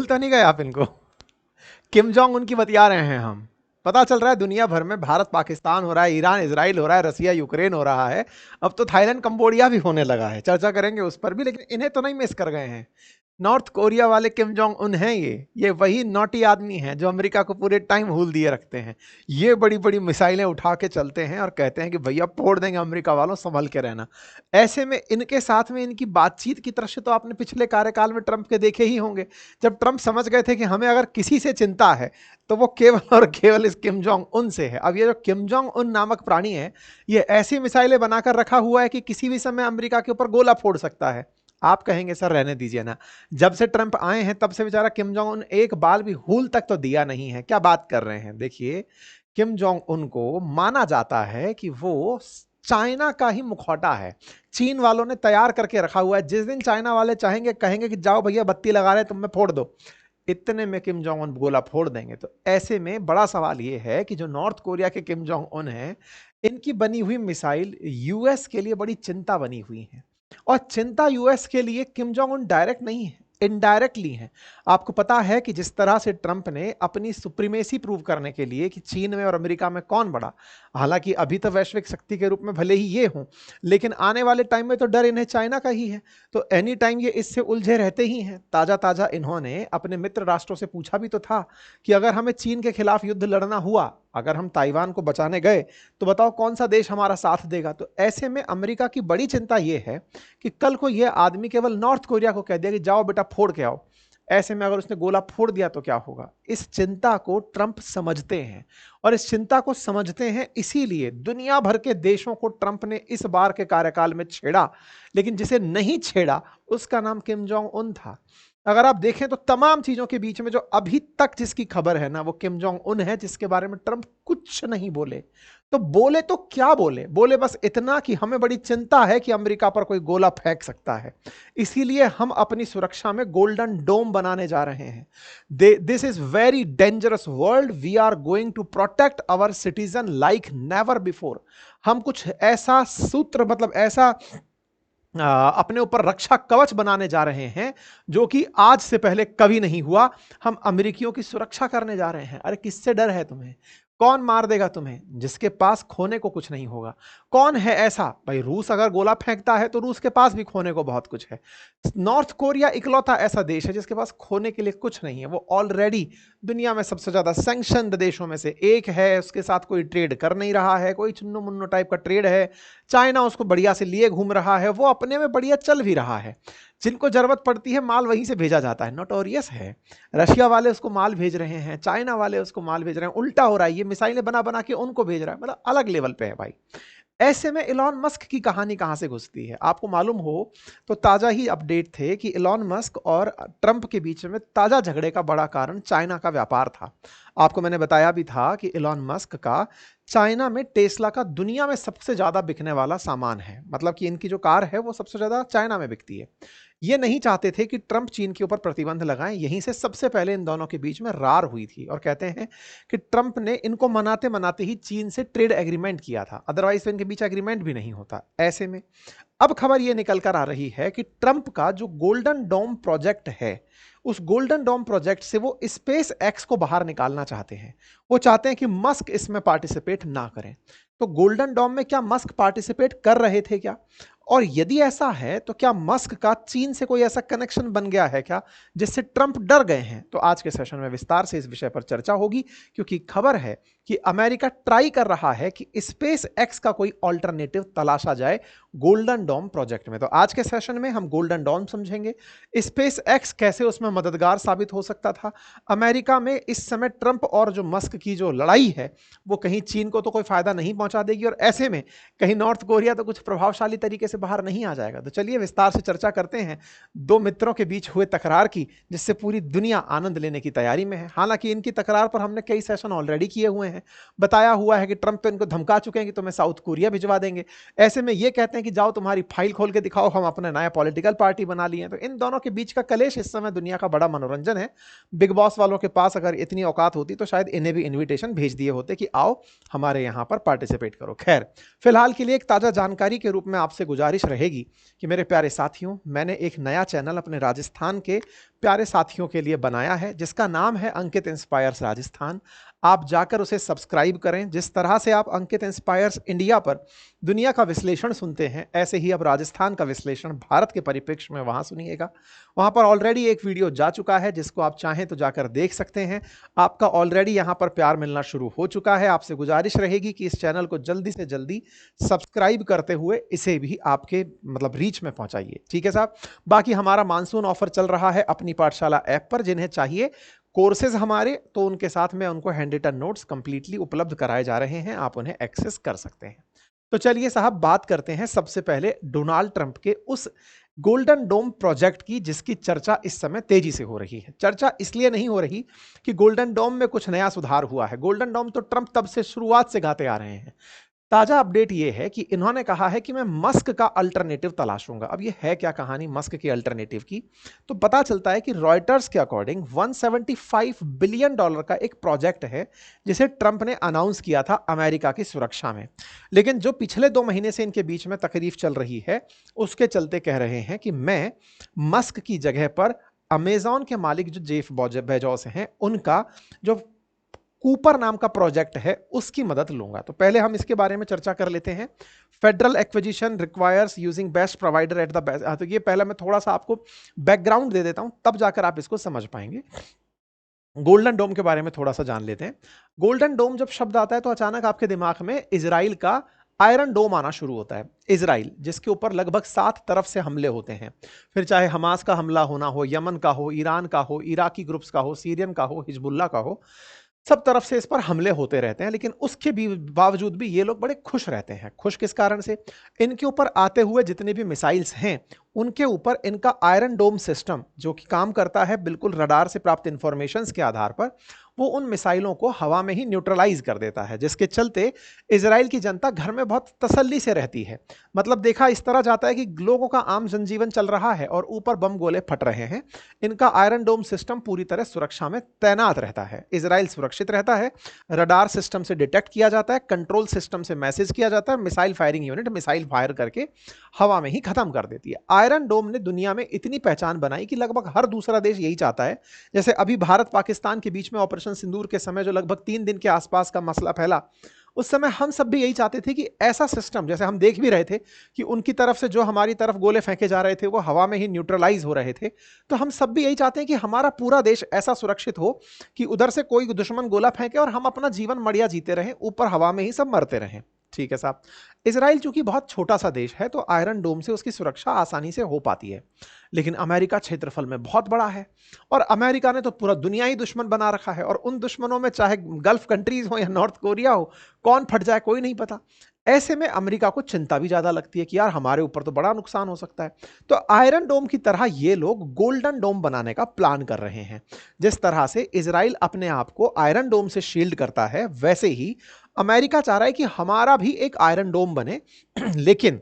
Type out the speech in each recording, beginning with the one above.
तो नहीं गए आप इनको? किम जोंग उनकी बतिया रहे हैं हम। पता चल रहा है दुनिया भर में भारत पाकिस्तान हो रहा है, ईरान इजराइल हो रहा है, रसिया यूक्रेन हो रहा है, अब तो थाईलैंड कंबोडिया भी होने लगा है। चर्चा करेंगे उस पर भी, लेकिन इन्हें तो नहीं मिस कर गए हैं। नॉर्थ कोरिया वाले किम जोंग उन हैं, ये वही नॉटी आदमी हैं जो अमेरिका को पूरे टाइम हुल दिए रखते हैं। ये बड़ी बड़ी मिसाइलें उठा के चलते हैं और कहते हैं कि भैया फोड़ देंगे अमेरिका वालों, संभल के रहना। ऐसे में इनके साथ में इनकी बातचीत की दृश्य तो आपने पिछले कार्यकाल में ट्रंप के देखे ही होंगे, जब ट्रंप समझ गए थे कि हमें अगर किसी से चिंता है तो वो केवल और केवल इस किम जोंग उन से है। अब ये जो किम जोंग उन नामक प्राणी है, ये ऐसी मिसाइलें बनाकर रखा हुआ है कि किसी भी समय अमेरिका के ऊपर गोला फोड़ सकता है। आप कहेंगे सर रहने दीजिए ना, जब से ट्रंप आए हैं तब से बेचारा किम जोंग उन एक बाल भी हूल तक तो दिया नहीं है। क्या बात कर रहे हैं? देखिए, किम जोंग उन को माना जाता है कि वो चाइना का ही मुखौटा है, चीन वालों ने तैयार करके रखा हुआ है। जिस दिन चाइना वाले चाहेंगे, कहेंगे कि जाओ भैया बत्ती लगा रहे तुम में फोड़ दो, इतने में किम जोंग उन गोला फोड़ देंगे। तो ऐसे में बड़ा सवाल यह है कि जो नॉर्थ कोरिया के किम जोंग उन है, इनकी बनी हुई मिसाइल यूएस के लिए बड़ी चिंता बनी हुई है। और चिंता यूएस के लिए किम जोंग उन डायरेक्ट नहीं है, इनडायरेक्टली है। आपको पता है कि जिस तरह से ट्रंप ने अपनी सुप्रीमेसी प्रूव करने के लिए कि चीन में और अमेरिका में कौन बड़ा, हालांकि अभी तो वैश्विक शक्ति के रूप में भले ही ये हों, लेकिन आने वाले टाइम में तो डर इन्हें चाइना का ही है। तो एनी टाइम ये इससे उलझे रहते ही हैं। ताजा ताजा इन्होंने अपने मित्र राष्ट्रों से पूछा भी तो था कि अगर हमें चीन के खिलाफ युद्ध लड़ना हुआ, अगर हम ताइवान को बचाने गए, तो बताओ कौन सा देश हमारा साथ देगा। तो ऐसे में अमेरिका की बड़ी चिंता यह है कि कल को यह आदमी केवल नॉर्थ कोरिया को कह दिया कि जाओ बेटा फोड़ के आओ, ऐसे में अगर उसने गोला फोड़ दिया तो क्या होगा। इस चिंता को ट्रंप समझते हैं, और इस चिंता को समझते हैं इसीलिए दुनिया भर के देशों को ट्रंप ने इस बार के कार्यकाल में छेड़ा। लेकिन जिसे नहीं छेड़ा उसका नाम किम जोंग उन था। अगर आप देखें तो तमाम चीजों के बीच में जो अभी तक जिसकी खबर है ना, वो किम जोंग उन है, जिसके बारे में ट्रंप कुछ नहीं बोले। तो बोले तो क्या बोले, बोले बस इतना कि हमें बड़ी चिंता है कि अमेरिका पर कोई गोला फेंक सकता है, इसीलिए हम अपनी सुरक्षा में गोल्डन डोम बनाने जा रहे हैं। This is very dangerous world, we are going to protect our citizen like never before. हम कुछ ऐसा सूत्र, मतलब ऐसा अपने ऊपर रक्षा कवच बनाने जा रहे हैं जो कि आज से पहले कभी नहीं हुआ। हम अमेरिकियों की सुरक्षा करने जा रहे हैं। अरे किससे डर है तुम्हें? कौन मार देगा तुम्हें? जिसके पास खोने को कुछ नहीं होगा। कौन है ऐसा? भाई रूस अगर गोला फेंकता है तो रूस के पास भी खोने को बहुत कुछ है। नॉर्थ कोरिया इकलौता ऐसा देश है जिसके पास खोने के लिए कुछ नहीं है। वो ऑलरेडी दुनिया में सबसे ज्यादा सैंक्शनड देशों में से एक है। उसके साथ कोई ट्रेड कर नहीं रहा है, कोई चुन्नो मुन्नो टाइप का ट्रेड है। चाइना उसको बढ़िया से लिए घूम रहा है, वो अपने में बढ़िया चल भी रहा है। जिनको जरूरत पड़ती है माल वहीं से भेजा जाता है, नोटोरियस है। रशिया वाले उसको माल भेज रहे हैं, चाइना वाले उसको माल भेज रहे हैं, उल्टा हो रहा है, ये मिसाइलें बना बना के उनको भेज रहा है। मतलब अलग लेवल पे है भाई। ऐसे में इलॉन मस्क की कहानी कहां से घुसती है? आपको मालूम हो तो ताजा ही अपडेट थे कि इलॉन मस्क और ट्रंप के बीच में ताजा झगड़े का बड़ा कारण चाइना का व्यापार था। आपको मैंने बताया भी था कि इलॉन मस्क का चाइना में टेस्ला का दुनिया में सबसे ज्यादा बिकने वाला सामान है, मतलब कि इनकी जो कार है वो सबसे ज्यादा चाइना में बिकती है। ये नहीं चाहते थे कि ट्रंप चीन के ऊपर प्रतिबंध लगाएं, यहीं से सबसे पहले इन दोनों के बीच में रार हुई थी। और कहते हैं कि ट्रंप ने इनको मनाते मनाते ही चीन से ट्रेड एग्रीमेंट किया था, अदरवाइज तो इनके बीच एग्रीमेंट भी नहीं होता। ऐसे में अब खबर यह निकल कर आ रही है कि ट्रंप का जो गोल्डन डोम प्रोजेक्ट है, उस गोल्डन डोम प्रोजेक्ट से वो स्पेस एक्स को बाहर निकालना चाहते हैं। वो चाहते हैं कि मस्क इसमें पार्टिसिपेट ना करें। तो गोल्डन डोम में क्या मस्क पार्टिसिपेट कर रहे थे क्या? और यदि ऐसा है तो क्या मस्क का चीन से कोई ऐसा कनेक्शन बन गया है क्या जिससे ट्रंप डर गए हैं? तो आज के सेशन में विस्तार से इस विषय पर चर्चा होगी, क्योंकि खबर है कि अमेरिका ट्राई कर रहा है कि स्पेस एक्स का कोई ऑल्टरनेटिव तलाशा जाए गोल्डन डोम प्रोजेक्ट में। तो आज के सेशन में हम गोल्डन डोम समझेंगे, स्पेस एक्स कैसे उसमें मददगार साबित हो सकता था। अमेरिका में इस समय ट्रंप और जो मस्क की जो लड़ाई है वो कहीं चीन को तो कोई फायदा नहीं पहुंचा देगी, और ऐसे में कहीं नॉर्थ कोरिया तो कुछ प्रभावशाली तरीके से बाहर नहीं आ जाएगा। तो चलिए विस्तार से चर्चा करते हैं दो मित्रों के बीच हुए तकरार की, जिससे पूरी दुनिया आनंद लेने की तैयारी में है। हालांकि इनकी तकरार पर हमने कई सेशन ऑलरेडी किए हुए हैं। बताया हुआ है कि ट्रंप तो इनको धमका चुके हैं कि तुम्हें साउथ कोरिया भिजवा देंगे। ऐसे में ये कहते हैं कि जाओ तुम्हारी फाइल खोल के दिखाओ, हम अपना नया पॉलिटिकल पार्टी बना लिए। तो इन दोनों के बीच का कलेश इस समय दुनिया का बड़ा मनोरंजन है। बिग बॉस वालों के पास अगर इतनी औकात होती तो शायद इन्हें भी इन्विटेशन भेज दिए होते कि आओ हमारे यहां पर पार्टिसिपेट करो। खैर, फिलहाल के लिए एक ताजा जानकारी के रूप में आपसे गुजारिश रहेगी कि मेरे प्यारे साथियों, मैंने एक नया चैनल अपने राजस्थान के प्यारे साथियों के लिए बनाया है, जिसका नाम है अंकित इंस्पायर्स राजस्थान। आप जाकर उसे सब्सक्राइब करें। जिस तरह से आप अंकित इंस्पायर्स इंडिया पर दुनिया का विश्लेषण सुनते हैं, ऐसे ही अब राजस्थान का विश्लेषण भारत के परिप्रेक्ष्य में वहां सुनिएगा। वहां पर ऑलरेडी एक वीडियो जा चुका है, जिसको आप चाहें तो जाकर देख सकते हैं। आपका ऑलरेडी यहां पर प्यार मिलना शुरू हो चुका है। आपसे गुजारिश रहेगी कि इस चैनल को जल्दी से जल्दी सब्सक्राइब करते हुए इसे भी आपके मतलब रीच में पहुंचाइए। ठीक है साहब। बाकी हमारा मानसून ऑफर चल रहा है अपनी पाठशाला ऐप पर। जिन्हें चाहिए कोर्सेज हमारे, तो उनके साथ में उनको हैंड रिटन नोट्स कंप्लीटली उपलब्ध कराए जा रहे हैं, आप उन्हें एक्सेस कर सकते हैं। तो चलिए साहब, बात करते हैं सबसे पहले डोनाल्ड ट्रंप के उस गोल्डन डोम प्रोजेक्ट की, जिसकी चर्चा इस समय तेजी से हो रही है। चर्चा इसलिए नहीं हो रही कि गोल्डन डोम में कुछ नया सुधार हुआ है। गोल्डन डोम तो ट्रंप तब से शुरुआत से गाते आ रहे हैं। ताजा अपडेट यह है कि इन्होंने कहा है कि मैं मस्क का अल्टरनेटिव तलाशूंगा। अब यह है क्या कहानी मस्क के अल्टरनेटिव की? तो पता चलता है कि रॉयटर्स के अकॉर्डिंग $175 बिलियन का एक प्रोजेक्ट है, जिसे ट्रंप ने अनाउंस किया था अमेरिका की सुरक्षा में। लेकिन जो पिछले 2 महीने से इनके बीच में तकरीफ चल रही है, उसके चलते कह रहे हैं कि मैं मस्क की जगह पर अमेजॉन के मालिक जो जेफ बेजोस हैं, उनका जो कूपर नाम का प्रोजेक्ट है, उसकी मदद लूंगा। तो पहले हम इसके बारे में चर्चा कर लेते हैं। Federal acquisition requires using best provider at the best. तो ये पहले मैं थोड़ा सा आपको बैकग्राउंड दे देता हूं, तब जाकर आप इसको समझ पाएंगे। गोल्डन डोम के बारे में थोड़ा सा जान लेते हैं। गोल्डन डोम जब शब्द आता है तो अचानक आपके दिमाग में इजराइल का आयरन डोम आना शुरू होता है। इजराइल, जिसके ऊपर लगभग 7 तरफ से हमले होते हैं, फिर चाहे हमास का हमला होना हो, यमन का हो, ईरान का हो, इराकी ग्रुप्स का हो, सीरियन का हो, हिजबुल्ला का हो, सब तरफ से इस पर हमले होते रहते हैं। लेकिन उसके भी बावजूद भी ये लोग बड़े खुश रहते हैं। खुश किस कारण से? इनके ऊपर आते हुए जितने भी मिसाइल्स हैं, उनके ऊपर इनका आयरन डोम सिस्टम, जो कि काम करता है बिल्कुल रडार से प्राप्त इंफॉर्मेशंस के आधार पर, वो उन मिसाइलों को हवा में ही न्यूट्रलाइज कर देता है, जिसके चलते इजराइल की जनता घर में बहुत तसल्ली से रहती है। मतलब देखा इस तरह जाता है कि लोगों का आम जनजीवन चल रहा है और ऊपर बम गोले फट रहे हैं। इनका आयरन डोम सिस्टम पूरी तरह सुरक्षा में तैनात रहता है। इजराइल सुरक्षित रहता है। रडार सिस्टम से डिटेक्ट किया जाता है, कंट्रोल सिस्टम से मैसेज किया जाता है, missile firing unit missile fire करके हवा में ही खत्म कर देती है। आयरन डोम ने दुनिया में इतनी पहचान बनाई कि लगभग हर दूसरा देश यही चाहता है। जैसे अभी भारत पाकिस्तान के बीच में ऑपरेशन सिंदूर के समय जो लगभग 3 दिन के आसपास का मसला फैला, उस समय हम सब भी यही चाहते थे कि ऐसा सिस्टम, जैसे हम देख भी रहे थे कि उनकी तरफ से जो हमारी तरफ गोले फेंके जा रहे थे वो हवा में ही न्यूट्रलाइज हो रहे थे, तो हम सब भी यही चाहते हैं कि हमारा पूरा देश ऐसा सुरक्षित हो कि उधर से कोई दुश्मन गोला फेंके और हम अपना जीवन मड़िया जीते रहें, ऊपर हवा में ही सब मरते रहें। ठीक है साहब। इजराइल चूंकि बहुत छोटा सा देश है, तो आयरन डोम से उसकी सुरक्षा आसानी से हो पाती है। लेकिन अमेरिका क्षेत्रफल में बहुत बड़ा है, और अमेरिका ने तो पूरा दुनिया ही दुश्मन बना रखा है, और उन दुश्मनों में चाहे गल्फ कंट्रीज हो या नॉर्थ कोरिया हो, कौन फट जाए कोई नहीं पता। ऐसे में अमेरिका को चिंता भी ज्यादा लगती है कि यार हमारे ऊपर तो बड़ा नुकसान हो सकता है। तो आयरन डोम की तरह ये लोग गोल्डन डोम बनाने का प्लान कर रहे हैं। जिस तरह से इजराइल अपने आप को आयरन डोम से शील्ड करता है, वैसे ही अमेरिका चाह रहा है कि हमारा भी एक आयरन डोम बने। लेकिन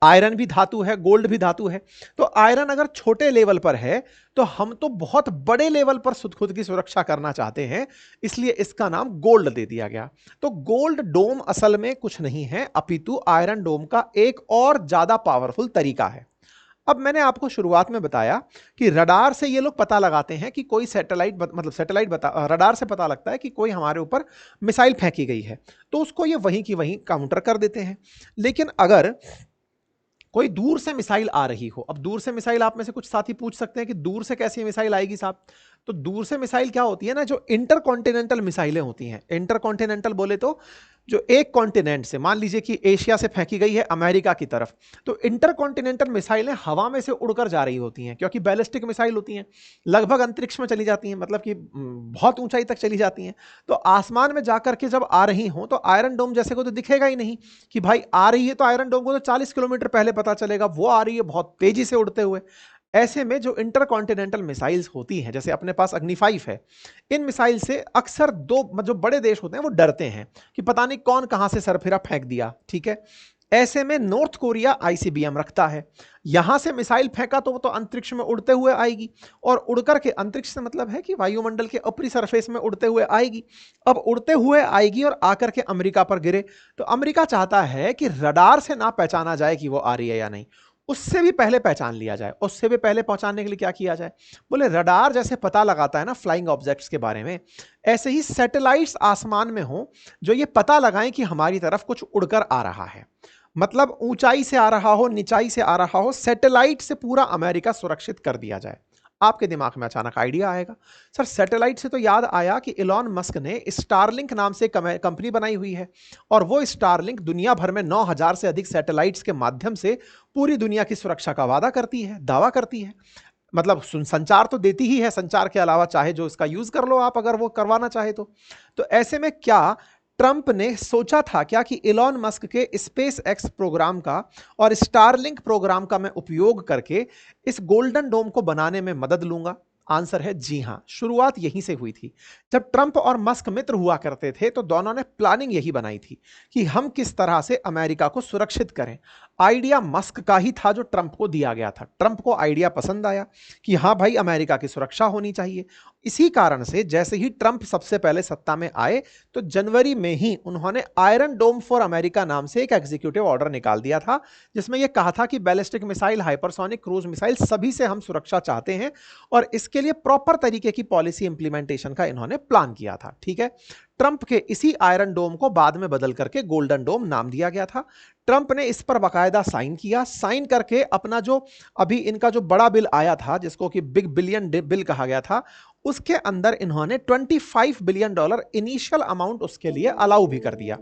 आयरन भी धातु है, गोल्ड भी धातु है। तो आयरन अगर छोटे लेवल पर है, तो हम तो बहुत बड़े लेवल पर खुद की सुरक्षा करना चाहते हैं, इसलिए इसका नाम गोल्ड दे दिया गया। तो गोल्ड डोम असल में कुछ नहीं है, अपितु आयरन डोम का एक और ज्यादा पावरफुल तरीका है। अब मैंने आपको शुरुआत में बताया कि रडार से ये लोग पता लगाते हैं कि कोई रडार से पता लगता है कि कोई हमारे ऊपर मिसाइल फेंकी गई है, तो उसको ये वहीं की वहीं काउंटर कर देते हैं। लेकिन अगर कोई दूर से मिसाइल आ रही हो, अब दूर से मिसाइल आप में से कुछ साथी पूछ सकते हैं कि दूर से कैसी मिसाइल आएगी साहब? तो दूर से मिसाइल क्या होती है ना, जो इंटरकॉन्टिनेंटल मिसाइलें होती हैं। इंटरकॉन्टिनेंटल बोले तो जो एक कॉन्टिनेंट से, मान लीजिए कि एशिया से फेंकी गई है अमेरिका की तरफ, तो इंटरकॉन्टिनेंटल मिसाइलें हवा में से उड़कर जा रही होती हैं, क्योंकि बैलिस्टिक मिसाइल होती हैं, लगभग अंतरिक्ष में चली जाती हैं, मतलब कि बहुत ऊंचाई तक चली जाती हैं। तो आसमान में जाकर के जब आ रही हों, तो आयरन डोम जैसे को तो दिखेगा ही नहीं कि भाई आ रही है, तो आयरन डोम को तो 40 किलोमीटर पहले पता चलेगा वो आ रही है बहुत तेजी से उड़ते हुए। ऐसे में जो इंटरकॉन्टिनेंटल मिसाइल्स होती हैं, जैसे अपने पास अग्नि 5 है, इन मिसाइल से अक्सर दो जो बड़े देश होते हैं वो डरते हैं कि पता नहीं कौन कहां से सरफिरा फेंक दिया। ठीक है। ऐसे में नॉर्थ कोरिया आईसीबीएम रखता है, यहां से मिसाइल फेंका तो वो तो अंतरिक्ष में उड़ते हुए आएगी, और उड़कर के, अंतरिक्ष से मतलब है कि वायुमंडल के ऊपरी सरफेस में उड़ते हुए आएगी। अब उड़ते हुए आएगी और आकर के अमेरिका पर गिरे, तो अमेरिका चाहता है कि रडार से ना पहचाना जाए कि वो आ रही है या नहीं। उससे भी पहले पहचान लिया जाए। उससे भी पहले पहुंचाने के लिए क्या किया जाए? बोले रडार जैसे पता लगाता है ना फ्लाइंग ऑब्जेक्ट्स के बारे में, ऐसे ही सैटेलाइट्स आसमान में हो जो ये पता लगाएं कि हमारी तरफ कुछ उड़कर आ रहा है। मतलब ऊंचाई से आ रहा हो, निचाई से आ रहा हो, सैटेलाइट से पूरा अमेरिका सुरक्षित कर दिया जाए। आपके दिमाग में अचानक आइडिया आएगा, सर सैटेलाइट से तो याद आया कि इलॉन मस्क ने स्टारलिंक नाम से कंपनी बनाई हुई है, और वो स्टारलिंक दुनिया भर में 9000 से अधिक सैटेलाइट्स के माध्यम से पूरी दुनिया की सुरक्षा का वादा करती है, दावा करती है। मतलब संचार तो देती ही है, संचार के अलावा चाहे जो इसका यूज कर लो आप, अगर वो करवाना चाहे तो ऐसे में क्या ट्रंप ने सोचा था क्या कि इलॉन मस्क के स्पेस एक्स प्रोग्राम का और स्टारलिंक प्रोग्राम का मैं उपयोग करके इस गोल्डन डोम को बनाने में मदद लूंगा? आंसर है जी हां, शुरुआत यहीं से हुई थी। जब ट्रंप और मस्क मित्र हुआ करते थे तो दोनों ने प्लानिंग यही बनाई थी कि हम किस तरह से अमेरिका को सुरक्षित करें। आइडिया मस्क का ही था जो ट्रंप को दिया गया था। ट्रंप को आइडिया पसंद आया कि हां भाई अमेरिका की सुरक्षा होनी चाहिए। इसी कारण से जैसे ही ट्रंप सबसे पहले सत्ता में आए तो जनवरी में ही उन्होंने आयरन डोम फॉर अमेरिका नाम से एक एग्जीक्यूटिव ऑर्डर निकाल दिया था, जिसमें यह कहा था कि ballistic missile, hypersonic cruise missile सभी से हम सुरक्षा चाहते हैं, और इसके लिए प्रॉपर तरीके की पॉलिसी इंप्लीमेंटेशन का इन्होंने प्लान किया था। ठीक है, ट्रंप के इसी आयरन डोम को बाद में बदल करके गोल्डन डोम नाम दिया गया था। ट्रंप ने इस पर बाकायदा साइन किया, साइन करके अपना जो अभी इनका जो बड़ा बिल आया था जिसको कि बिग बिलियन बिल कहा गया था, उसके अंदर इन्होंने $25 बिलियन इनिशियल अमाउंट उसके लिए अलाउ भी कर दिया।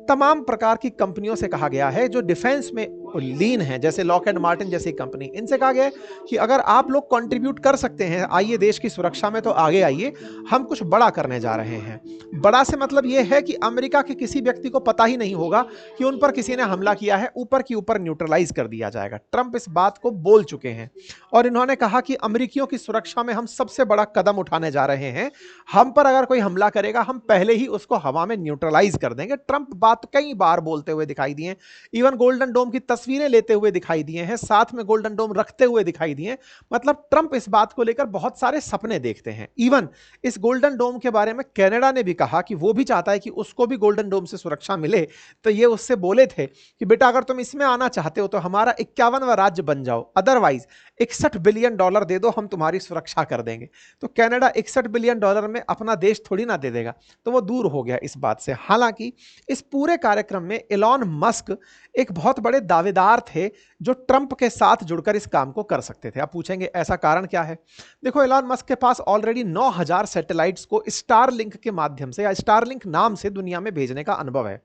तमाम प्रकार की कंपनियों से कहा गया है जो डिफेंस में लीन है, जैसे लॉकहेड मार्टिन जैसी कंपनी, इनसे कहा गया है कि अगर आप लोग कंट्रीब्यूट कर सकते हैं, आइए देश की सुरक्षा में, तो आगे आइए, हम कुछ बड़ा करने जा रहे हैं। बड़ा से मतलब यह है कि अमेरिका के किसी व्यक्ति को पता ही नहीं होगा कि उन पर किसी ने हमला किया है, ऊपर की ऊपर न्यूट्रलाइज कर दिया जाएगा। ट्रंप इस बात को बोल चुके हैं और इन्होंने कहा कि अमेरिकियों की सुरक्षा में हम सबसे बड़ा कदम उठाने जा रहे हैं। हम पर अगर कोई हमला करेगा हम पहले ही उसको हवा में न्यूट्रलाइज कर देंगे। ट्रंप बात कई बार बोलते हुए दिखाई दिए, इवन गोल्डन डोम की तस्वीरें लेते हुए दिखाई दिए हैं, साथ में गोल्डन डोम रखते हुए दिखाई दिए। मतलब ट्रंप इस बात को लेकर बहुत सारे सपने देखते हैं। इवन इस गोल्डन डोम के बारे में कनाडा ने भी कहा कि वो भी चाहता है कि उसको भी गोल्डन डोम से सुरक्षा मिले। तो ये उससे बोले थे कि बेटा अगर तुम इसमें आना चाहते हो तो हमारा 51वां राज्य बन जाओ, अदरवाइज $61 बिलियन दे दो, हम तुम्हारी सुरक्षा कर देंगे। तो कनाडा $61 बिलियन में अपना देश थोड़ी ना दे देगा, तो वो दूर हो गया इस बात से। हालांकि इस पूरे कार्यक्रम में एलॉन मस्क एक बहुत बड़े दावेदार थे जो ट्रंप के साथ जुड़कर इस काम को कर सकते थे। आप पूछेंगे ऐसा कारण क्या है? देखो, एलॉन मस्क के पास ऑलरेडी 9000 सैटेलाइट्स को स्टारलिंक के माध्यम से या स्टारलिंक नाम से दुनिया में भेजने का अनुभव है।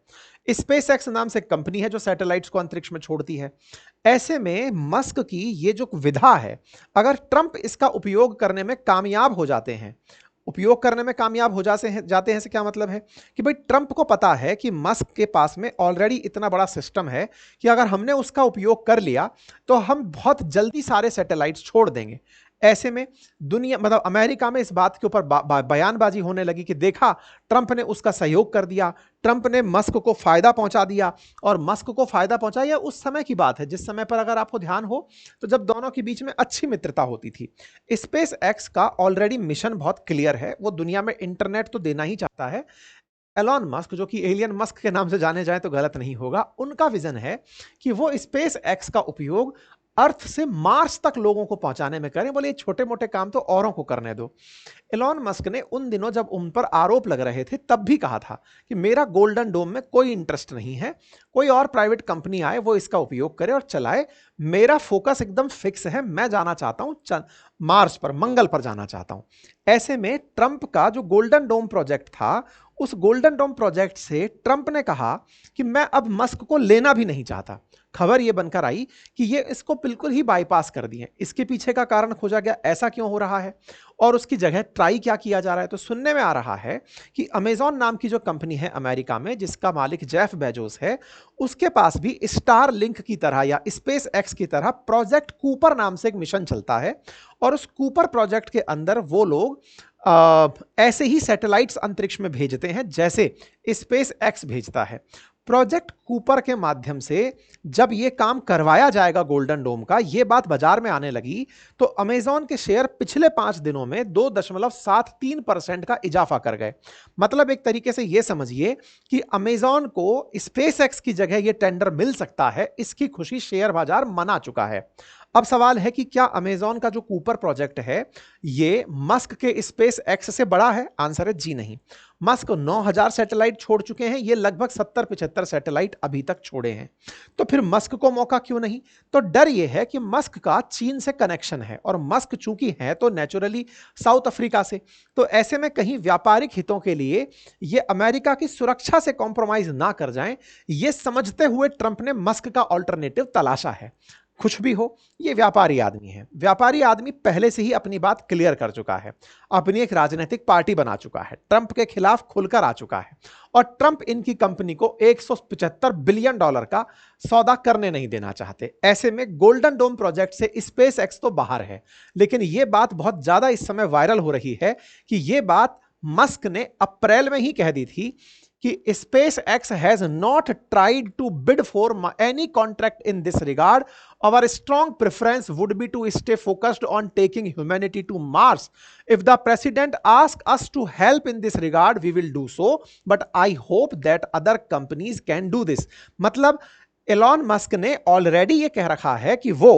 स्पेस एक्स नाम से कंपनी है जो सैटेलाइट्स को अंतरिक्ष में छोड़ती है। ऐसे में मस्क की ये जो विधा है, अगर ट्रंप इसका उपयोग करने में कामयाब हो जाते हैं, उपयोग करने में कामयाब हो जाते हैं से क्या मतलब है कि भाई ट्रंप को पता है कि मस्क के पास में ऑलरेडी इतना बड़ा सिस्टम है कि अगर हमने उसका उपयोग कर लिया तो हम बहुत जल्दी सारे सैटेलाइट्स छोड़ देंगे। ऐसे में दुनिया, मतलब अमेरिका में इस बात के ऊपर बयानबाजी होने लगी कि देखा, ट्रंप ने उसका सहयोग कर दिया, ट्रंप ने मस्क को फायदा पहुंचा दिया। और मस्क को फायदा पहुंचाया उस समय की बात है जिस समय पर, अगर आपको ध्यान हो, तो जब दोनों के बीच में अच्छी मित्रता होती थी। स्पेस एक्स का ऑलरेडी मिशन बहुत क्लियर है, वो दुनिया में इंटरनेट तो देना ही चाहता है। एलॉन मस्क, जो कि एलियन मस्क के नाम से जाने जाए तो गलत नहीं होगा, उनका विजन है कि वो स्पेस एक्स का उपयोग अर्थ से मार्स तक लोगों को पहुंचाने में करें। बोले छोटे मोटे काम तो औरों को करने दो। एलॉन मस्क ने उन दिनों जब उन पर आरोप लग रहे थे तब भी कहा था कि मेरा गोल्डन डोम में कोई इंटरेस्ट नहीं है, कोई और प्राइवेट कंपनी आए वो इसका उपयोग करे और चलाए, मेरा फोकस एकदम फिक्स है, मैं जाना चाहता हूं मार्स पर, मंगल पर जाना चाहता हूं। ऐसे में ट्रंप का जो गोल्डन डोम प्रोजेक्ट था, उस गोल्डन डोम प्रोजेक्ट से ट्रंप ने कहा कि मैं अब मस्क को लेना भी नहीं चाहता। खबर यह बनकर आई कि ये इसको बिल्कुल ही बाईपास कर दिए। इसके पीछे का कारण खोजा गया, ऐसा क्यों हो रहा है और उसकी जगह ट्राई क्या किया जा रहा है। तो सुनने में आ रहा है कि अमेजॉन नाम की जो कंपनी है अमेरिका में, जिसका मालिक जेफ बेजोस है, उसके पास भी स्टार लिंक की तरह या स्पेस एक्स की तरह प्रोजेक्ट कूपर नाम से एक मिशन चलता है। और उस कूपर प्रोजेक्ट के अंदर वो लोग ऐसे ही सैटेलाइट्स अंतरिक्ष में भेजते हैं जैसे स्पेस एक्स भेजता है। प्रोजेक्ट कूपर के माध्यम से जब ये काम करवाया जाएगा गोल्डन डोम का, ये बात बाजार में आने लगी, तो अमेजॉन के शेयर पिछले 5 दिनों में 2.73% का इजाफा कर गए। मतलब एक तरीके से ये समझिए कि अमेजॉन को स्पेसएक्स की जगह ये टेंडर मिल सकता है, इसकी खुशी शेयर बाजार मना चुका है। अब सवाल है कि क्या अमेजॉन का जो कूपर प्रोजेक्ट है ये मस्क के स्पेस एक्स से बड़ा है? आंसर है जी नहीं। मस्क 9000 सैटेलाइट छोड़ चुके हैं, ये लगभग 70-75 सैटेलाइट अभी तक छोड़े हैं। तो फिर मस्क को मौका क्यों नहीं? तो डर यह है कि मस्क का चीन से कनेक्शन है, और मस्क चूंकि है तो नेचुरली साउथ अफ्रीका से, तो ऐसे में कहीं व्यापारिक हितों के लिए ये अमेरिका की सुरक्षा से कॉम्प्रोमाइज ना कर जाएं, ये समझते हुए ट्रंप ने मस्क का ऑल्टरनेटिव तलाशा है। कुछ भी हो, ये व्यापारी आदमी है। व्यापारी आदमी पहले से ही अपनी बात क्लियर कर चुका है, अपनी एक राजनीतिक पार्टी बना चुका है, ट्रंप के खिलाफ खुलकर आ चुका है, और ट्रंप इनकी कंपनी को $175 बिलियन का सौदा करने नहीं देना चाहते। ऐसे में गोल्डन डोम प्रोजेक्ट से स्पेस एक्स तो बाहर है, लेकिन यह बात बहुत ज्यादा इस समय वायरल हो रही है कि यह बात मस्क ने अप्रैल में ही कह दी थी कि SpaceX has not tried to bid for any contract in this regard. Our strong preference would be to stay focused on taking humanity to Mars. If the president asks us to help in this regard, we will do so. But I hope that other companies can do this. मतलब Elon Musk ने already ये कह रखा है कि वो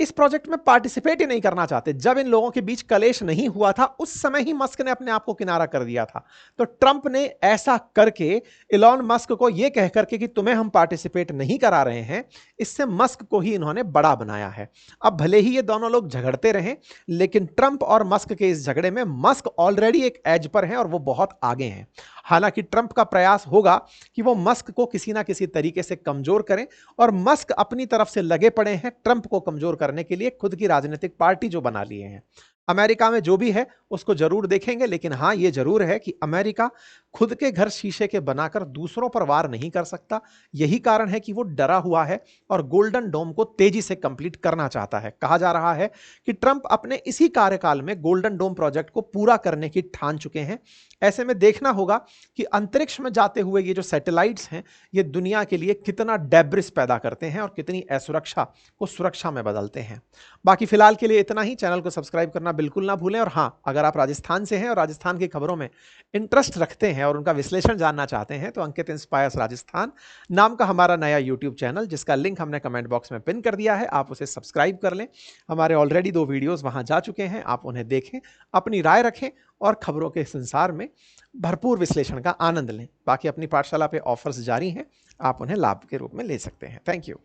इस project में पार्टिसिपेट ही नहीं करना चाहते। जब इन लोगों के बीच कलेश नहीं हुआ था उस समय ही मस्क ने अपने आप को किनारा कर दिया था। तो ट्रंप ने ऐसा करके इलॉन मस्क को यह कह करके कि तुम्हें हम पार्टिसिपेट नहीं करा रहे हैं, इससे मस्क को ही इन्होंने बड़ा बनाया है। अब भले ही ये दोनों लोग झगड़ते रहें, लेकिन ट्रंप और मस्क के इस झगड़े में मस्क ऑलरेडी एक एज पर है और वो बहुत आगे हैं। हालांकि ट्रंप का प्रयास होगा कि वो मस्क को किसी ना किसी तरीके से कमजोर करें, और मस्क अपनी तरफ से लगे पड़े हैं ट्रंप को कमजोर करने के लिए, खुद की राजनीतिक पार्टी जो बना लिए हैं। अमेरिका में जो भी है उसको जरूर देखेंगे, लेकिन हां यह जरूर है कि अमेरिका खुद के घर शीशे के बनाकर दूसरों पर वार नहीं कर सकता। यही कारण है कि वो डरा हुआ है और गोल्डन डोम को तेजी से कंप्लीट करना चाहता है। कहा जा रहा है कि ट्रंप अपने इसी कार्यकाल में गोल्डन डोम प्रोजेक्ट को पूरा करने की ठान चुके हैं। ऐसे में देखना होगा कि अंतरिक्ष में जाते हुए ये जो सैटेलाइट्स हैं ये दुनिया के लिए कितना डेब्रिस पैदा करते हैं और कितनी असुरक्षा को सुरक्षा में बदलते हैं। बाकी फिलहाल के लिए इतना ही। चैनल को सब्सक्राइब करना बिल्कुल ना भूलें, और हां, अगर आप राजस्थान से हैं और राजस्थान की खबरों में इंटरेस्ट रखते हैं और उनका विश्लेषण जानना चाहते हैं तो अंकित इंस्पायर्स राजस्थान नाम का हमारा नया यूट्यूब चैनल, जिसका लिंक हमने कमेंट बॉक्स में पिन कर दिया है, आप उसे सब्सक्राइब कर लें। हमारे ऑलरेडी 2 वीडियोस वहां जा चुके हैं, आप उन्हें देखें, अपनी राय रखें और खबरों के संसार में भरपूर विश्लेषण का आनंद लें। बाकी अपनी पाठशाला पे ऑफर्स जारी हैं, आप उन्हें लाभ के रूप में ले सकते हैं। Thank you.